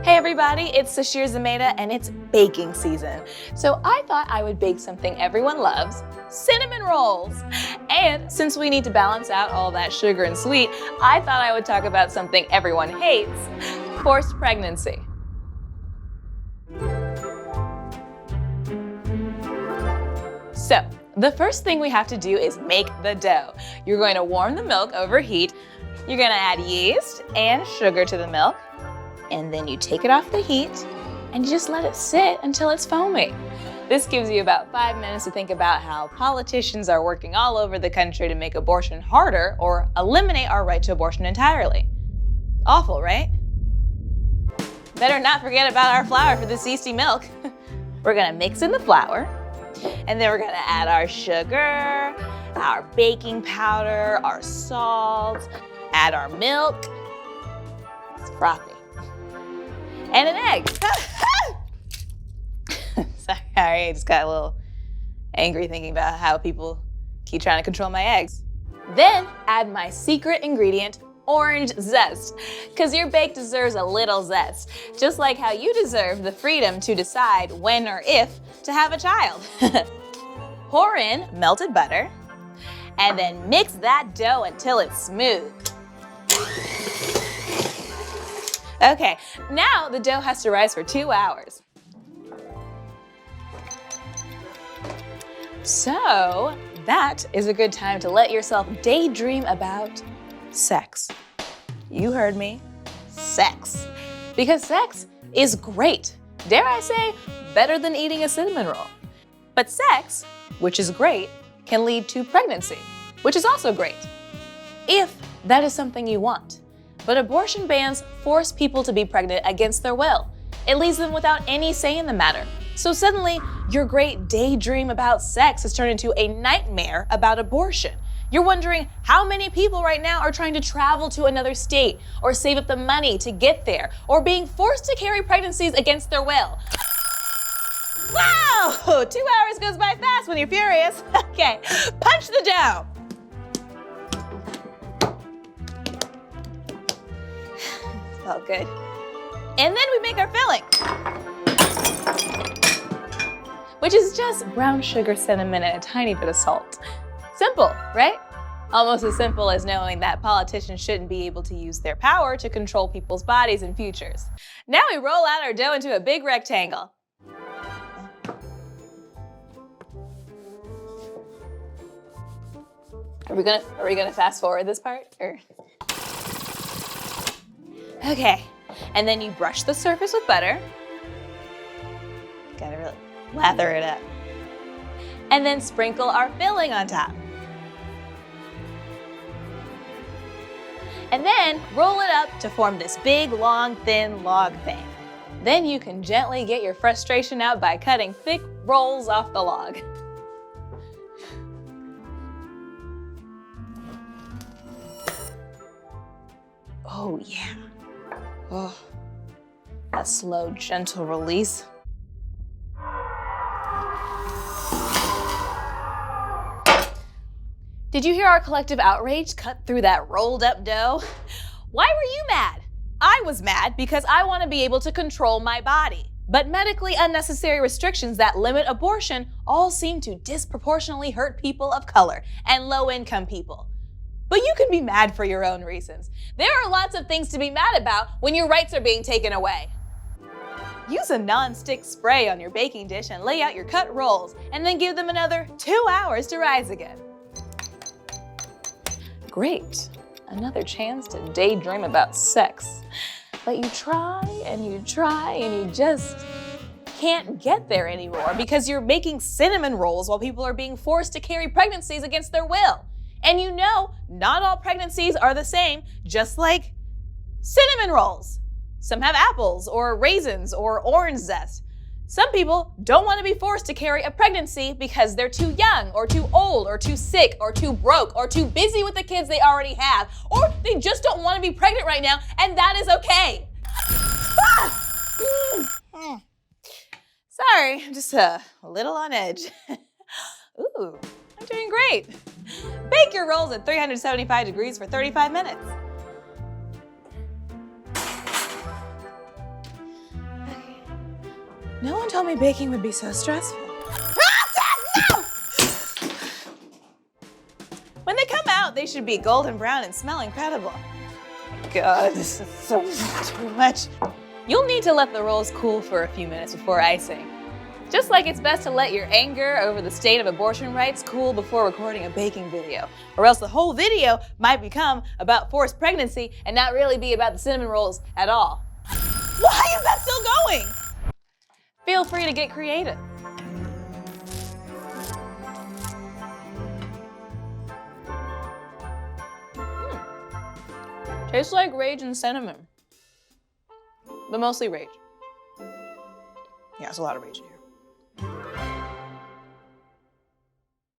Hey everybody, it's Sasheer Zamata and it's baking season. So I thought I would bake something everyone loves, cinnamon rolls. And since we need to balance out all that sugar and sweet, I thought I would talk about something everyone hates, forced pregnancy. So, the first thing we have to do is make the dough. You're going to warm the milk over heat. You're going to add yeast and sugar to the milk. And then you take it off the heat and you just let it sit until it's foamy. This gives you about 5 minutes to think about how politicians are working all over the country to make abortion harder or eliminate our right to abortion entirely. Awful, right? Better not forget about our flour for this yeasty milk. We're gonna mix in the flour, and then we're gonna add our sugar, our baking powder, our salt, add our milk. It's frothy. And an egg. Sorry, I just got a little angry thinking about how people keep trying to control my eggs. Then add my secret ingredient, orange zest, because your bake deserves a little zest, just like how you deserve the freedom to decide when or if to have a child. Pour in melted butter, and then mix that dough until it's smooth. Okay, now the dough has to rise for 2 hours. So that is a good time to let yourself daydream about sex. You heard me, sex. Because sex is great. Dare I say, better than eating a cinnamon roll. But sex, which is great, can lead to pregnancy, which is also great, if that is something you want. But abortion bans force people to be pregnant against their will. It leaves them without any say in the matter. So suddenly, your great daydream about sex has turned into a nightmare about abortion. You're wondering how many people right now are trying to travel to another state or save up the money to get there or being forced to carry pregnancies against their will. Wow! 2 hours goes by fast when you're furious. Okay, punch the dough. Felt good. And then we make our filling, which is just brown sugar, cinnamon, and a tiny bit of salt. Simple, right? Almost as simple as knowing that politicians shouldn't be able to use their power to control people's bodies and futures. Now we roll out our dough into a big rectangle. Are we gonna fast forward this part? Or? Okay, and then you brush the surface with butter. Gotta really lather it up. And then sprinkle our filling on top. And then roll it up to form this big, long, thin log thing. Then you can gently get your frustration out by cutting thick rolls off the log. Oh yeah. Oh, that slow, gentle release. Did you hear our collective outrage cut through that rolled up dough? Why were you mad? I was mad because I want to be able to control my body. But medically unnecessary restrictions that limit abortion all seem to disproportionately hurt people of color and low-income people. But you can be mad for your own reasons. There are lots of things to be mad about when your rights are being taken away. Use a non-stick spray on your baking dish and lay out your cut rolls, and then give them another 2 hours to rise again. Great, another chance to daydream about sex. But you try and you just can't get there anymore because you're making cinnamon rolls while people are being forced to carry pregnancies against their will. And you know, not all pregnancies are the same, just like cinnamon rolls. Some have apples or raisins or orange zest. Some people don't want to be forced to carry a pregnancy because they're too young or too old or too sick or too broke or too busy with the kids they already have, or they just don't want to be pregnant right now, and that is okay. Sorry, I'm just a little on edge. Ooh, I'm doing great. Bake your rolls at 375 degrees for 35 minutes. No one told me baking would be so stressful. No! When they come out, they should be golden brown and smell incredible. God, this is so too much. You'll need to let the rolls cool for a few minutes before icing. Just like it's best to let your anger over the state of abortion rights cool before recording a baking video, or else the whole video might become about forced pregnancy and not really be about the cinnamon rolls at all. Why is that still going? Feel free to get creative. Tastes like rage and cinnamon, but mostly rage. Yeah, there's a lot of rage in here.